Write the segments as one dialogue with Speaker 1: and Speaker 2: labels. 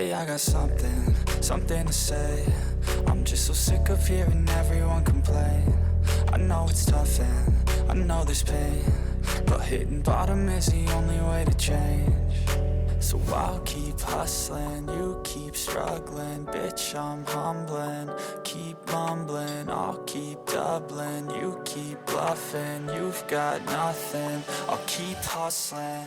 Speaker 1: Hey, I got something to say. I'm just so sick of hearing everyone complain. I know it's tough and I know there's pain, but hitting bottom is the only way to change. So I'll keep hustling, you keep struggling. Bitch, I'm humbling, keep mumbling. I'll keep doubling, you keep bluffing. You've got nothing, I'll keep hustling.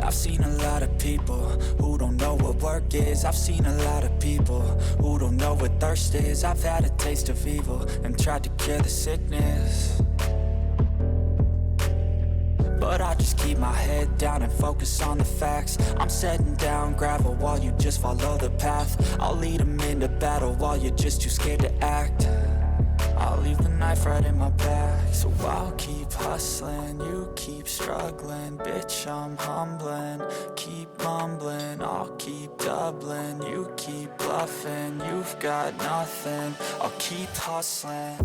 Speaker 1: I've seen a lot of people who don't know what work is. I've seen a lot of people who don't know what thirst is. I've had a taste of evil and tried to cure the sickness, but I just keep my head down and focus on the facts. I'm setting down gravel while you just follow the path. I'll lead them into battle while you're just too scared to act. I'll leave the knife right in my back. So I'll keep hustling, you keep struggling. Bitch, I'm humbling, keep mumbling. I'll keep doubling, you keep bluffing. You've got nothing, I'll keep hustling.